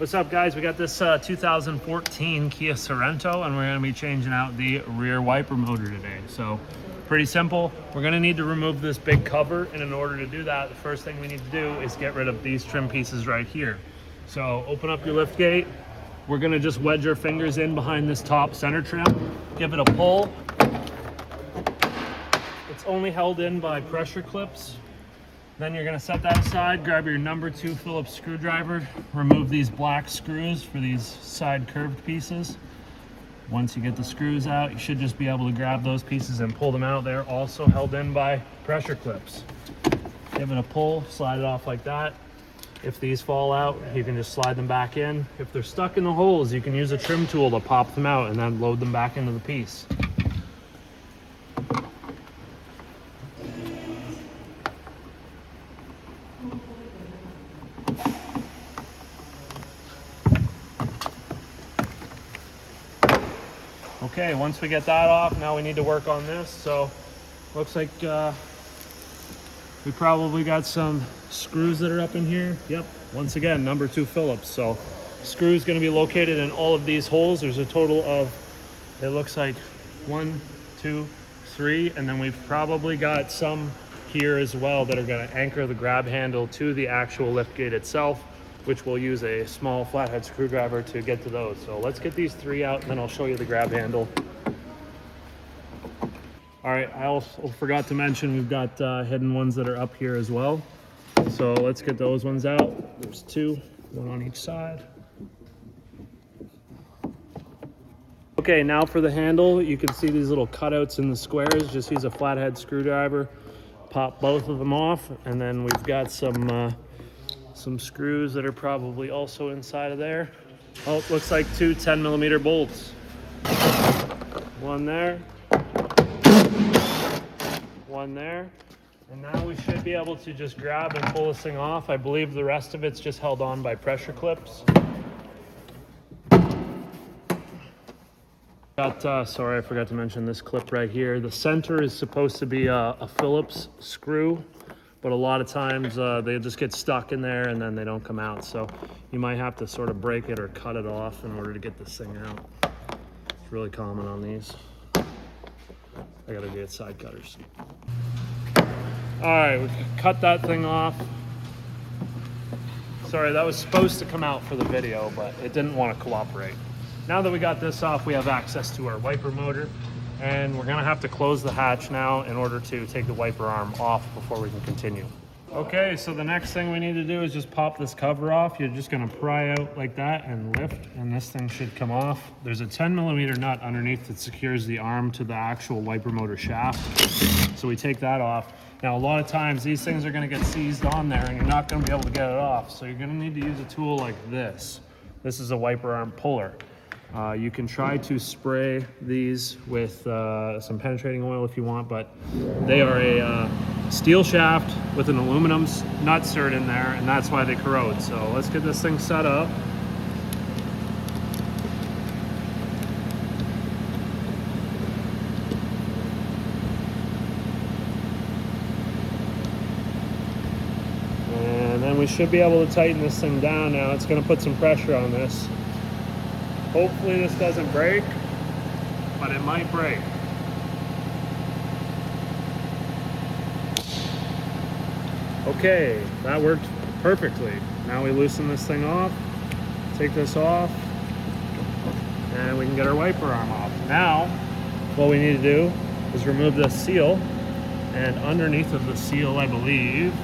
What's up, guys? We got this 2014 Kia Sorento, and we're going to be changing out the rear wiper motor today. So pretty simple. We're going to need to remove this big cover, and in order to do that, the first thing we need to do is get rid of these trim pieces right here. So open up your lift gate. We're going to just wedge our fingers in behind this top center trim, give it a pull. It's only held in by pressure clips. Then you're going to set that aside, grab your number 2 Phillips screwdriver, remove these black screws for these side curved pieces. Once you get the screws out, you should just be able to grab those pieces and pull them out. They're also held in by pressure clips. Give it a pull, slide it off like that. If these fall out, you can just slide them back in. If they're stuck in the holes, you can use a trim tool to pop them out and then load them back into the piece. Okay, once we get that off, now we need to work on this. So looks like we probably got some screws that are up in here. Yep, once again, number 2 Phillips. So screws going to be located in all of these holes. There's a total of, it looks like 1, 2, 3, and then we've probably got some here as well that are going to anchor the grab handle to the actual lift gate itself, which we'll use a small flathead screwdriver to get to those. So let's get these 3 out, and then I'll show you the grab handle. All right, I also forgot to mention we've got hidden ones that are up here as well. So let's get those ones out. There's 2, 1 on each side. Okay, now for the handle, you can see these little cutouts in the squares. Just use a flathead screwdriver, pop both of them off, and then we've got some screws that are probably also inside of there. Oh, it looks like 2 10mm bolts. 1 there, 1 there. And now we should be able to just grab and pull this thing off. I believe the rest of it's just held on by pressure clips. Sorry, I forgot to mention this clip right here. The center is supposed to be a Phillips screw, but a lot of times they just get stuck in there and then they don't come out. So you might have to sort of break it or cut it off in order to get this thing out. It's really common on these. I gotta get side cutters. All right, we can cut that thing off. Sorry, that was supposed to come out for the video, but it didn't want to cooperate. Now that we got this off, we have access to our wiper motor, and we're gonna have to close the hatch now in order to take the wiper arm off before we can continue. Okay, so the next thing we need to do is just pop this cover off. You're just gonna pry out like that and lift, and this thing should come off. There's a 10mm nut underneath that secures the arm to the actual wiper motor shaft. So we take that off. Now, a lot of times these things are gonna get seized on there and you're not gonna be able to get it off. So you're gonna need to use a tool like this. This is a wiper arm puller. You can try to spray these with some penetrating oil if you want, but they are a steel shaft with an aluminum nut sert in there, and that's why they corrode. So let's get this thing set up. And then we should be able to tighten this thing down now. It's going to put some pressure on this. Hopefully this doesn't break, but it might break. Okay, that worked perfectly. Now we loosen this thing off, take this off, and we can get our wiper arm off. Now, what we need to do is remove this seal, and underneath of the seal, I believe,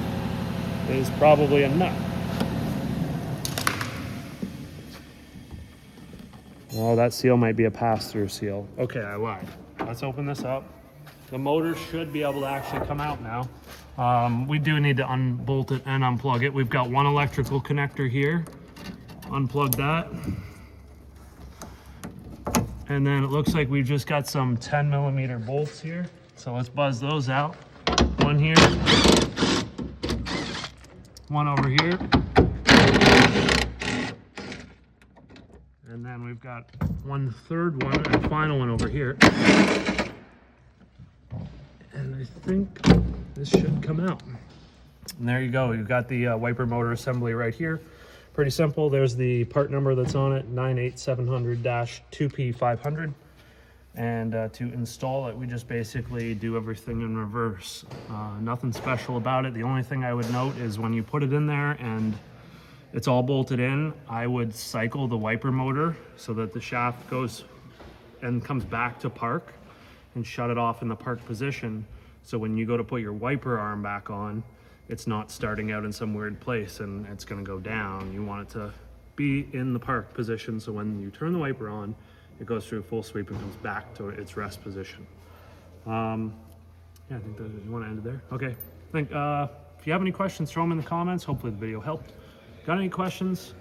is probably a nut. Oh, that seal might be a pass-through seal. Okay, I lied. Let's open this up. The motor should be able to actually come out now. We do need to unbolt it and unplug it. We've got 1 electrical connector here. Unplug that. And then it looks like we've just got some 10mm bolts here. So let's buzz those out. 1 here. 1 over here. And then we've got 1/3 one and final one over here. And I think this should come out. And there you go. You've got the wiper motor assembly right here. pretty simple. There's the part number that's on it, 98700-2P500. And to install it, we just basically do everything in reverse. Nothing special about it. The only thing I would note is when you put it in there and it's all bolted in, I would cycle the wiper motor so that the shaft goes and comes back to park, and shut it off in the park position. So when you go to put your wiper arm back on, it's not starting out in some weird place and it's gonna go down. You want it to be in the park position, so when you turn the wiper on, it goes through full sweep and comes back to its rest position. Yeah, I think that you want to end it there. Okay, if you have any questions, throw them in the comments. Hopefully the video helped. Got any questions?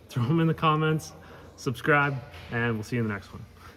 Throw them in the comments. Subscribe, and we'll see you in the next one.